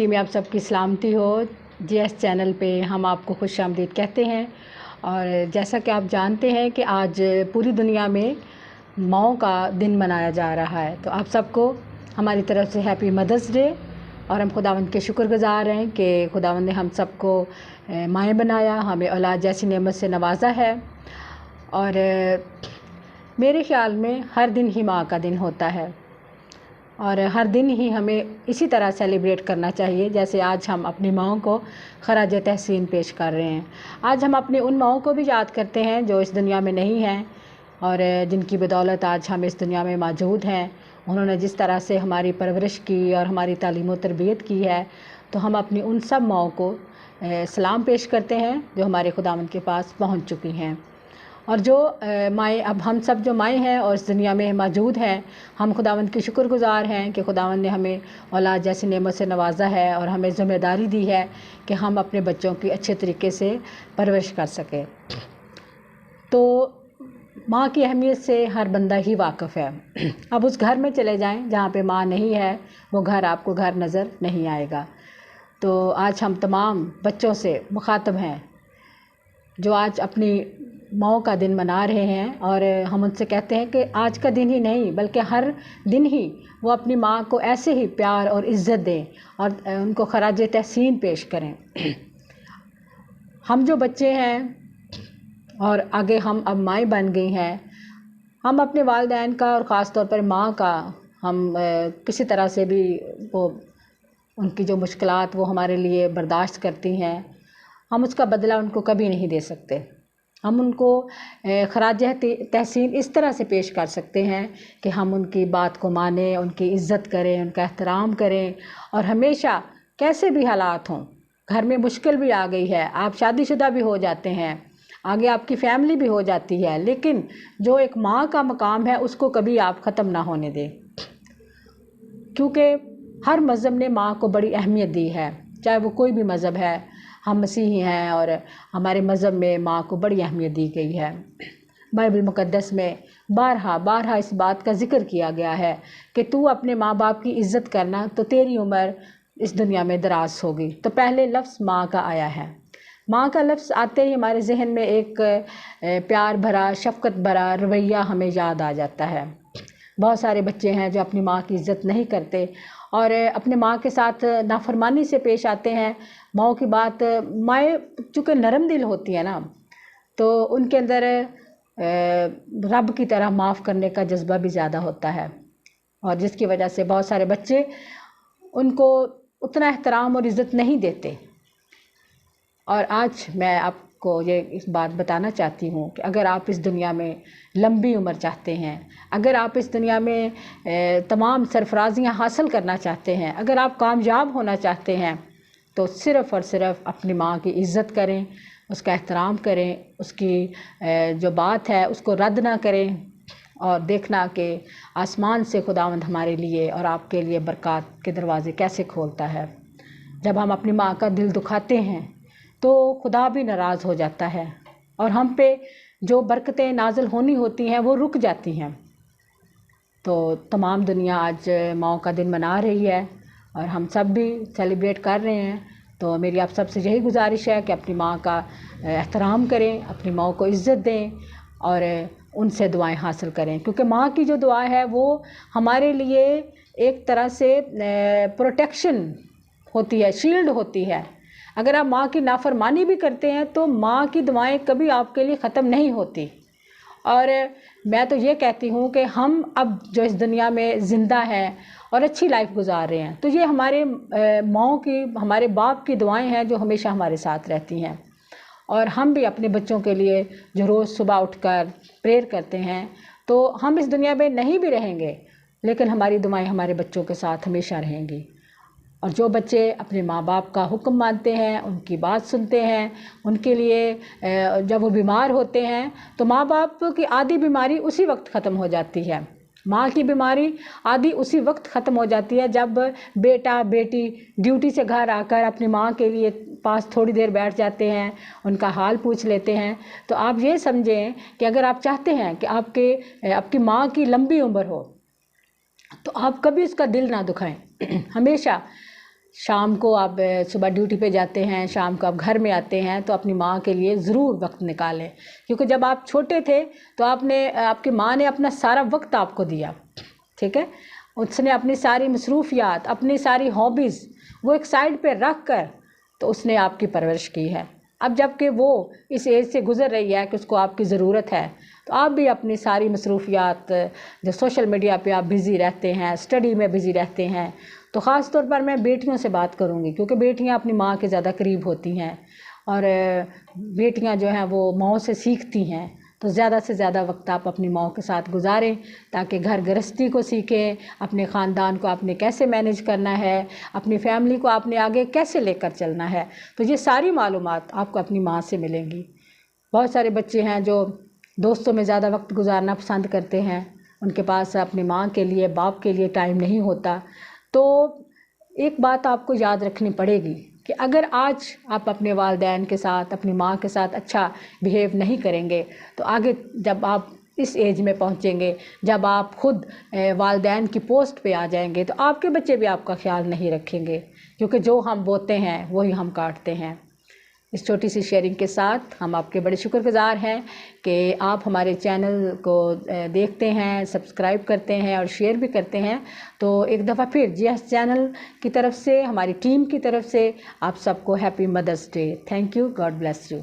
مسیح میں آپ سب کی سلامتی ہو۔ جی ایس چینل پہ ہم آپ کو خوش آمدید کہتے ہیں، اور جیسا کہ آپ جانتے ہیں کہ آج پوری دنیا میں ماؤں کا دن منایا جا رہا ہے، تو آپ سب کو ہماری طرف سے ہیپی مدرس ڈے۔ اور ہم خداوند کے شکر گزار ہیں کہ خداوند نے ہم سب کو مائیں بنایا، ہمیں اولاد جیسی نعمت سے نوازا ہے۔ اور میرے خیال میں ہر دن ہی ماں کا دن ہوتا ہے، اور ہر دن ہی ہمیں اسی طرح سیلیبریٹ کرنا چاہیے جیسے آج ہم اپنی ماؤں کو خراج تحسین پیش کر رہے ہیں۔ آج ہم اپنی ان ماؤں کو بھی یاد کرتے ہیں جو اس دنیا میں نہیں ہیں، اور جن کی بدولت آج ہم اس دنیا میں موجود ہیں۔ انہوں نے جس طرح سے ہماری پرورش کی اور ہماری تعلیم و تربیت کی ہے، تو ہم اپنی ان سب ماؤں کو سلام پیش کرتے ہیں جو ہمارے خداوند کے پاس پہنچ چکی ہیں۔ اور جو مائیں، اب ہم سب جو مائیں ہیں اور اس دنیا میں موجود ہیں، ہم خداوند کی شکر گزار ہیں کہ خداوند نے ہمیں اولاد جیسی نعمت سے نوازا ہے، اور ہمیں ذمہ داری دی ہے کہ ہم اپنے بچوں کی اچھے طریقے سے پرورش کر سکیں۔ تو ماں کی اہمیت سے ہر بندہ ہی واقف ہے۔ اب اس گھر میں چلے جائیں جہاں پہ ماں نہیں ہے، وہ گھر آپ کو گھر نظر نہیں آئے گا۔ تو آج ہم تمام بچوں سے مخاطب ہیں جو آج اپنی ماؤں کا دن منا رہے ہیں، اور ہم ان سے کہتے ہیں کہ آج کا دن ہی نہیں بلکہ ہر دن ہی وہ اپنی ماں کو ایسے ہی پیار اور عزت دیں اور ان کو خراج تحسین پیش کریں۔ ہم جو بچے ہیں اور آگے ہم اب مائیں بن گئی ہیں، ہم اپنے والدین کا اور خاص طور پر ماں کا ہم کسی طرح سے بھی وہ ان کی جو مشکلات وہ ہمارے لیے برداشت کرتی ہیں، ہم اس کا بدلہ ان کو کبھی نہیں دے سکتے۔ ہم ان کو خراج تحسین اس طرح سے پیش کر سکتے ہیں کہ ہم ان کی بات کو مانیں، ان کی عزت کریں، ان کا احترام کریں، اور ہمیشہ کیسے بھی حالات ہوں، گھر میں مشکل بھی آ گئی ہے، آپ شادی شدہ بھی ہو جاتے ہیں، آگے آپ کی فیملی بھی ہو جاتی ہے، لیکن جو ایک ماں کا مقام ہے اس کو کبھی آپ ختم نہ ہونے دیں، کیونکہ ہر مذہب نے ماں کو بڑی اہمیت دی ہے، چاہے وہ کوئی بھی مذہب ہے۔ ہم مسیحی ہیں اور ہمارے مذہب میں ماں کو بڑی اہمیت دی گئی ہے۔ بائبل مقدس میں بارہا اس بات کا ذکر کیا گیا ہے کہ تو اپنے ماں باپ کی عزت کرنا تو تیری عمر اس دنیا میں دراز ہوگی۔ تو پہلے لفظ ماں کا آیا ہے۔ ماں کا لفظ آتے ہی ہمارے ذہن میں ایک پیار بھرا، شفقت بھرا رویہ ہمیں یاد آ جاتا ہے۔ بہت سارے بچے ہیں جو اپنی ماں کی عزت نہیں کرتے اور اپنے ماں کے ساتھ نافرمانی سے پیش آتے ہیں۔ ماؤں کی بات، مائیں چونکہ نرم دل ہوتی ہیں نا، تو ان کے اندر رب کی طرح معاف کرنے کا جذبہ بھی زیادہ ہوتا ہے، اور جس کی وجہ سے بہت سارے بچے ان کو اتنا احترام اور عزت نہیں دیتے۔ اور آج میں آپ کو یہ اس بات بتانا چاہتی ہوں کہ اگر آپ اس دنیا میں لمبی عمر چاہتے ہیں، اگر آپ اس دنیا میں تمام سرفرازیاں حاصل کرنا چاہتے ہیں، اگر آپ کامیاب ہونا چاہتے ہیں، تو صرف اور صرف اپنی ماں کی عزت کریں، اس کا احترام کریں، اس کی جو بات ہے اس کو رد نہ کریں، اور دیکھنا کہ آسمان سے خداوند ہمارے لیے اور آپ کے لیے برکات کے دروازے کیسے کھولتا ہے۔ جب ہم اپنی ماں کا دل دکھاتے ہیں تو خدا بھی ناراض ہو جاتا ہے، اور ہم پہ جو برکتیں نازل ہونی ہوتی ہیں وہ رک جاتی ہیں۔ تو تمام دنیا آج ماؤں کا دن منا رہی ہے، اور ہم سب بھی سیلیبریٹ کر رہے ہیں۔ تو میری آپ سب سے یہی گزارش ہے کہ اپنی ماں کا احترام کریں، اپنی ماں کو عزت دیں، اور ان سے دعائیں حاصل کریں، کیونکہ ماں کی جو دعا ہے وہ ہمارے لیے ایک طرح سے پروٹیکشن ہوتی ہے، شیلڈ ہوتی ہے۔ اگر آپ ماں کی نافرمانی بھی کرتے ہیں تو ماں کی دعائیں کبھی آپ کے لیے ختم نہیں ہوتی۔ اور میں تو یہ کہتی ہوں کہ ہم اب جو اس دنیا میں زندہ ہیں اور اچھی لائف گزار رہے ہیں، تو یہ ہمارے ماؤں کی، ہمارے باپ کی دعائیں ہیں جو ہمیشہ ہمارے ساتھ رہتی ہیں۔ اور ہم بھی اپنے بچوں کے لیے جو روز صبح اٹھ کر پریئر کرتے ہیں، تو ہم اس دنیا میں نہیں بھی رہیں گے لیکن ہماری دعائیں ہمارے بچوں کے ساتھ ہمیشہ رہیں گی۔ اور جو بچے اپنے ماں باپ کا حکم مانتے ہیں، ان کی بات سنتے ہیں، ان کے لیے جب وہ بیمار ہوتے ہیں تو ماں باپ کی آدھی بیماری اسی وقت ختم ہو جاتی ہے۔ ماں کی بیماری آدھی اسی وقت ختم ہو جاتی ہے جب بیٹا بیٹی ڈیوٹی سے گھر آ کر اپنی ماں کے لیے پاس تھوڑی دیر بیٹھ جاتے ہیں، ان کا حال پوچھ لیتے ہیں۔ تو آپ یہ سمجھیں کہ اگر آپ چاہتے ہیں کہ آپ کی ماں کی لمبی عمر ہو، تو آپ کبھی اس کا دل نہ دکھائیں، ہمیشہ شام کو آپ صبح ڈیوٹی پہ جاتے ہیں، شام کو آپ گھر میں آتے ہیں، تو اپنی ماں کے لیے ضرور وقت نکالیں، کیونکہ جب آپ چھوٹے تھے تو آپ کی ماں نے اپنا سارا وقت آپ کو دیا، ٹھیک ہے، اس نے اپنی ساری مصروفیات، اپنی ساری ہابیز وہ ایک سائڈ پہ رکھ کر تو اس نے آپ کی پرورش کی ہے۔ اب جب کہ وہ اس ایج سے گزر رہی ہے کہ اس کو آپ کی ضرورت ہے، تو آپ بھی اپنی ساری مصروفیات، جو سوشل میڈیا پہ آپ بزی رہتے ہیں، اسٹڈی میں بزی رہتے ہیں، تو خاص طور پر میں بیٹیوں سے بات کروں گی، کیونکہ بیٹیاں اپنی ماں کے زیادہ قریب ہوتی ہیں، اور بیٹیاں جو ہیں وہ ماؤں سے سیکھتی ہیں، تو زیادہ سے زیادہ وقت آپ اپنی ماؤں کے ساتھ گزاریں، تاکہ گھر گرہستی کو سیکھیں، اپنے خاندان کو آپ نے کیسے مینیج کرنا ہے، اپنی فیملی کو آپ نے آگے کیسے لے کر چلنا ہے، تو یہ ساری معلومات آپ کو اپنی ماں سے ملیں گی۔ بہت سارے بچے ہیں جو دوستوں میں زیادہ وقت گزارنا پسند کرتے ہیں، ان کے پاس اپنی ماں کے لیے، باپ کے لیے ٹائم نہیں ہوتا، تو ایک بات آپ کو یاد رکھنی پڑے گی کہ اگر آج آپ اپنے والدین کے ساتھ، اپنی ماں کے ساتھ اچھا بیہیو نہیں کریں گے، تو آگے جب آپ اس ایج میں پہنچیں گے، جب آپ خود والدین کی پوسٹ پہ آ جائیں گے، تو آپ کے بچے بھی آپ کا خیال نہیں رکھیں گے، کیونکہ جو ہم بوتے ہیں وہی ہم کاٹتے ہیں۔ اس چھوٹی سی شیئرنگ کے ساتھ ہم آپ کے بڑے شکر گزار ہیں کہ آپ ہمارے چینل کو دیکھتے ہیں، سبسکرائب کرتے ہیں اور شیئر بھی کرتے ہیں۔ تو ایک دفعہ پھر جی ایس چینل کی طرف سے، ہماری ٹیم کی طرف سے آپ سب کو ہیپی مدرس day. Thank you, God bless you.